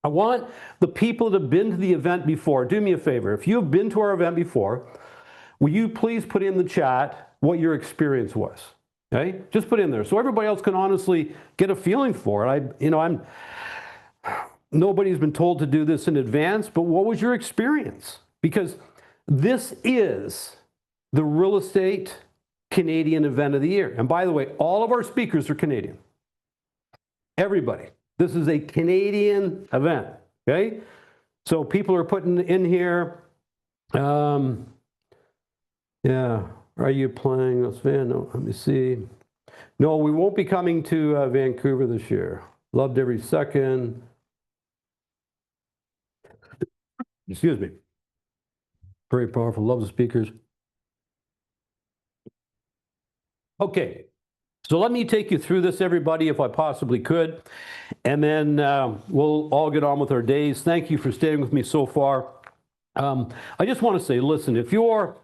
I want the people that have been to the event before, do me a favor. If you have been to our event before, will you please put in the chat what your experience was? Okay, just put in there so everybody else can honestly get a feeling for it. Nobody's been told to do this in advance, but what was your experience? Because this is the real estate Canadian event of the year. And by the way, all of our speakers are Canadian. Everybody. This is a Canadian event. Okay, so people are putting in here. Yeah. Are you playing Las Vegas? No, let me see. No, we won't be coming to Vancouver this year. Loved every second. Excuse me. Very powerful. Love the speakers. Okay. So let me take you through this, everybody, if I possibly could. And then we'll all get on with our days. Thank you for staying with me so far. I just want to say, listen, if you want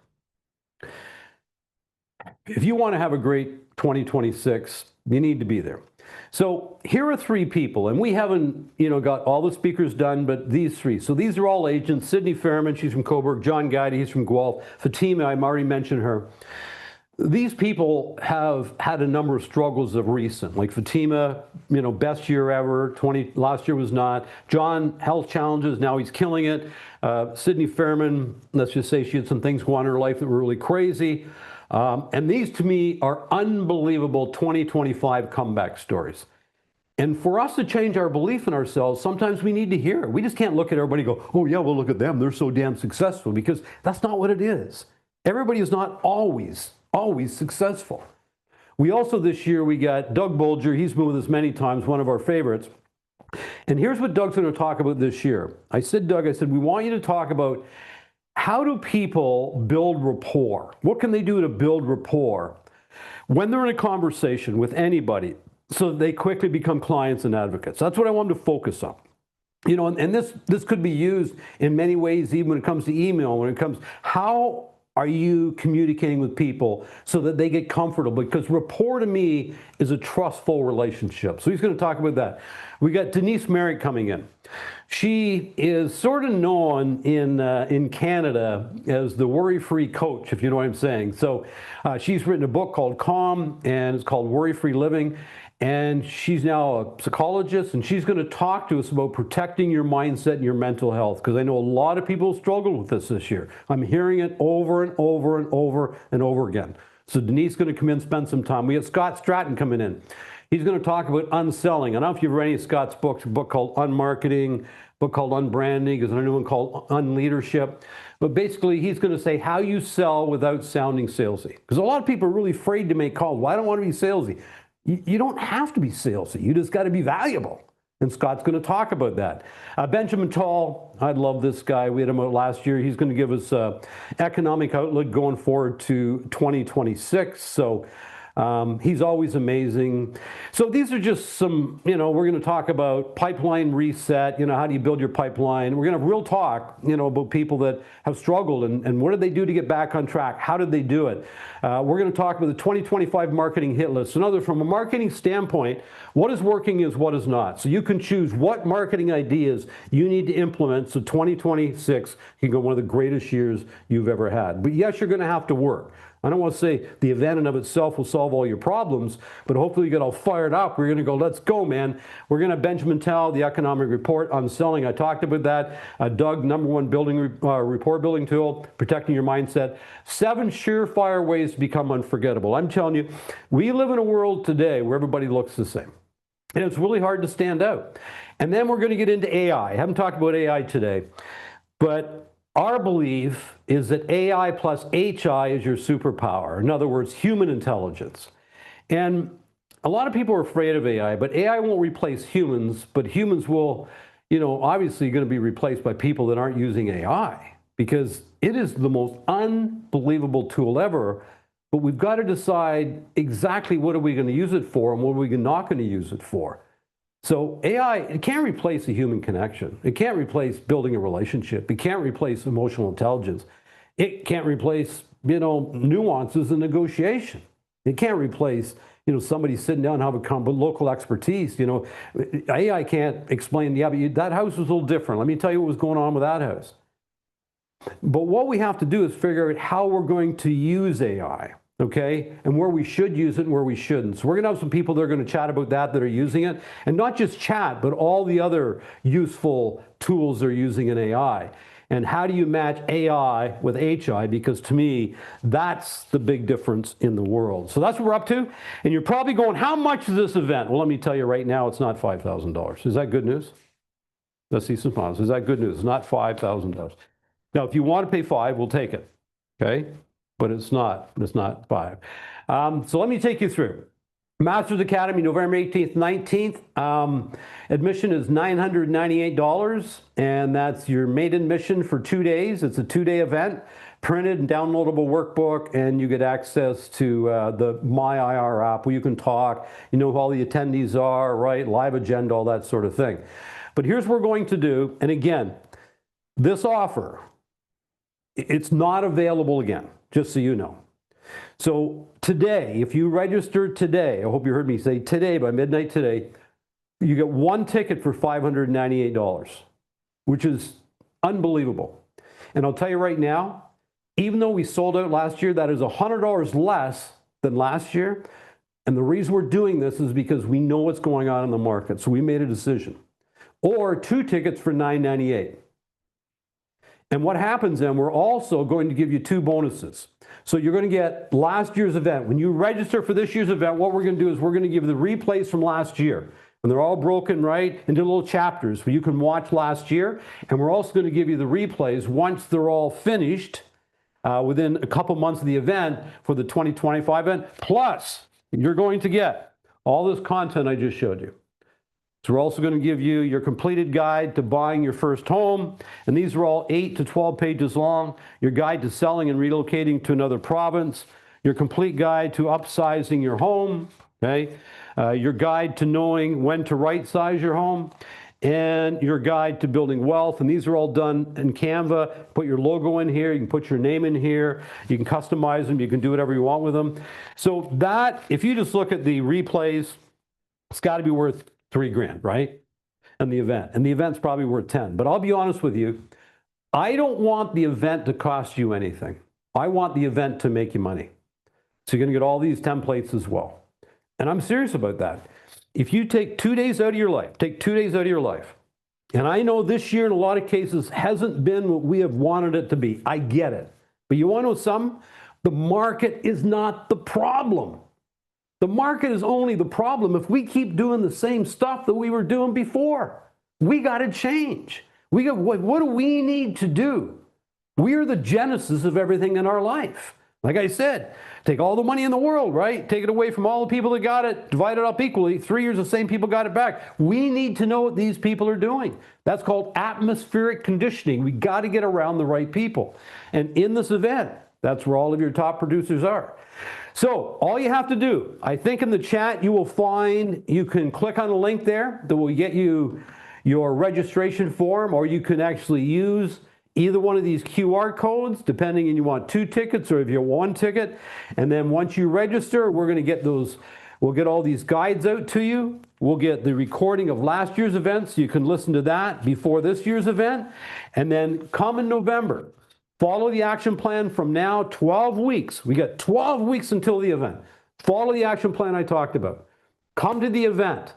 to have a great 2026, you need to be there. So here are three people, and we haven't, got all the speakers done, but these three. So these are all agents. Sydney Fairman, she's from Cobourg. John Guide, he's from Guelph. Fatima, I've already mentioned her. These people have had a number of struggles of recent, like Fatima, best year ever. Last year was not. John, health challenges. Now he's killing it. Sydney Fairman, let's just say she had some things go on in her life that were really crazy. And these, to me, are unbelievable 2025 comeback stories. And for us to change our belief in ourselves, sometimes we need to hear it. We just can't look at everybody and go, oh, yeah, well, look at them. They're so damn successful, because that's not what it is. Everybody is not always successful. We also, this year, we got Doug Bolger. He's been with us many times, one of our favorites. And here's what Doug's going to talk about this year. I said, Doug, we want you to talk about how do people build rapport? What can they do to build rapport when they're in a conversation with anybody so that they quickly become clients and advocates? That's what I want them to focus on. And this could be used in many ways, even when it comes to email, how are you communicating with people so that they get comfortable? Because rapport to me is a trustful relationship. So he's going to talk about that. We got Denise Merrick coming in. She is sort of known in Canada as the worry-free coach, if you know what I'm saying. So she's written a book called Calm, and it's called Worry-Free Living. And she's now a psychologist, and she's going to talk to us about protecting your mindset and your mental health, because I know a lot of people struggle with this year. I'm hearing it over and over and over and over again. So Denise is going to come in and spend some time. We have Scott Stratton coming in. He's going to talk about unselling. I don't know if you've read any of Scott's books, a book called Unmarketing, a book called Unbranding, there's another one called Unleadership. But basically, he's going to say how you sell without sounding salesy. Because a lot of people are really afraid to make calls. Well, I don't want to be salesy. You don't have to be salesy. You just got to be valuable. And Scott's going to talk about that. Benjamin Tall, I love this guy. We had him out last year. He's going to give us economic outlook going forward to 2026. So he's always amazing. So these are just some, we're going to talk about pipeline reset. How do you build your pipeline? We're going to have real talk, about people that have struggled and what did they do to get back on track? How did they do it? We're going to talk about the 2025 marketing hit list. Another, from a marketing standpoint, what is working is what is not. So you can choose what marketing ideas you need to implement so 2026 can go one of the greatest years you've ever had. But yes, you're going to have to work. I don't want to say the event in of itself will solve all your problems, but hopefully you get all fired up. We're going to go, let's go, man. We're going to have Benjamin Tell, the economic report on selling. I talked about that. Doug, #1 building rapport building tool, protecting your mindset. 7 surefire ways to become unforgettable. I'm telling you, we live in a world today where everybody looks the same. And it's really hard to stand out. And then we're going to get into AI. I haven't talked about AI today, but our belief is that AI plus HI is your superpower. In other words, human intelligence. And a lot of people are afraid of AI, but AI won't replace humans, but humans will, obviously going to be replaced by people that aren't using AI, because it is the most unbelievable tool ever. But we've got to decide exactly what are we going to use it for and what are we not going to use it for. So AI, it can't replace a human connection. It can't replace building a relationship. It can't replace emotional intelligence. It can't replace, nuances in negotiation. It can't replace, somebody sitting down and having local expertise. AI can't explain, yeah, but that house was a little different. Let me tell you what was going on with that house. But what we have to do is figure out how we're going to use AI, okay? And where we should use it and where we shouldn't. So we're gonna have some people that are gonna chat about that are using it. And not just chat, but all the other useful tools they're using in AI. And how do you match AI with HI? Because to me, that's the big difference in the world. So that's what we're up to. And you're probably going, how much is this event? Well, let me tell you right now, it's not $5,000. Is that good news? Let's see some smiles. Is that good news? It's not $5,000. Now, if you want to pay $5,000, we'll take it, okay? But it's not $5,000. So let me take you through. Masters Academy, November 18th, 19th. Admission is $998, and that's your maiden admission for 2 days. It's a 2-day event, printed and downloadable workbook, and you get access to the My IR app where you can talk, who all the attendees are, right? Live agenda, all that sort of thing. But here's what we're going to do, and again, this offer, it's not available again, just so you know. So today, if you register today, I hope you heard me say today, by midnight today, you get 1 ticket for $598, which is unbelievable. And I'll tell you right now, even though we sold out last year, that is $100 less than last year. And the reason we're doing this is because we know what's going on in the market. So we made a decision. Or 2 tickets for $998. And what happens then, we're also going to give you 2 bonuses. So you're going to get last year's event. When you register for this year's event, what we're going to do is we're going to give you the replays from last year. And they're all broken, right, into little chapters where you can watch last year. And we're also going to give you the replays once they're all finished within a couple months of the event for the 2025 event. Plus, you're going to get all this content I just showed you. So we're also going to give you your completed guide to buying your first home. And these are all 8 to 12 pages long. Your guide to selling and relocating to another province. Your complete guide to upsizing your home. Okay. Your guide to knowing when to right size your home. And your guide to building wealth. And these are all done in Canva. Put your logo in here. You can put your name in here. You can customize them. You can do whatever you want with them. So that, if you just look at the replays, it's got to be worth $3,000, right? And the event's probably worth 10. But I'll be honest with you, I don't want the event to cost you anything. I want the event to make you money. So you're going to get all these templates as well. And I'm serious about that. If you take 2 days out of your life, and I know this year in a lot of cases hasn't been what we have wanted it to be. I get it. But you want to know something? The market is not the problem. The market is only the problem if we keep doing the same stuff that we were doing before. We got to change. What do we need to do? We are the genesis of everything in our life. Like I said, take all the money in the world, right? Take it away from all the people that got it, divide it up equally. 3 years, the same people got it back. We need to know what these people are doing. That's called atmospheric conditioning. We got to get around the right people. And in this event, that's where all of your top producers are. So all you have to do, I think in the chat you will find, you can click on the link there that will get you your registration form, or you can actually use either one of these QR codes, depending on you want 2 tickets or if you want 1 ticket. And then once you register, we're going to get those, we'll get all these guides out to you. We'll get the recording of last year's event, so you can listen to that before this year's event. And then come in November. Follow the action plan from now, 12 weeks. We got 12 weeks until the event. Follow the action plan I talked about. Come to the event.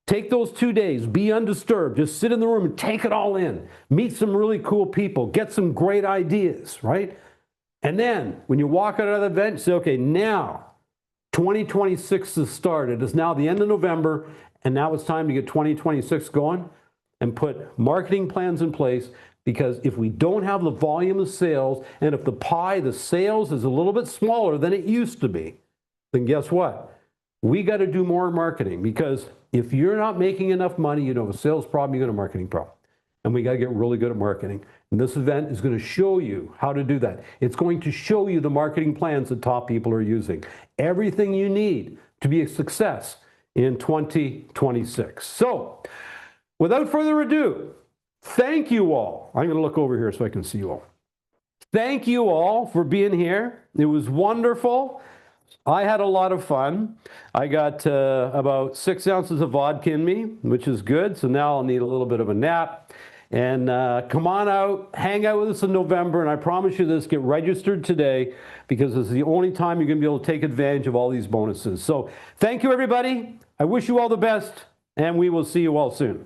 Take those 2 days. Be undisturbed. Just sit in the room and take it all in. Meet some really cool people. Get some great ideas, right? And then when you walk out of the event, say, okay, now 2026 has started. It's now the end of November, and now it's time to get 2026 going and put marketing plans in place. Because if we don't have the volume of sales, and if the pie, the sales is a little bit smaller than it used to be, then guess what? We got to do more marketing, because if you're not making enough money, you know, a sales problem, you got a marketing problem. And we got to get really good at marketing. And this event is going to show you how to do that. It's going to show you the marketing plans that top people are using. Everything you need to be a success in 2026. So, without further ado, thank you all. I'm going to look over here so I can see you all. Thank you all for being here. It was wonderful. I had a lot of fun. I got about 6 ounces of vodka in me, which is good. So now I'll need a little bit of a nap. And come on out, hang out with us in November. And I promise you this, get registered today because this is the only time you're going to be able to take advantage of all these bonuses. So thank you, everybody. I wish you all the best, and we will see you all soon.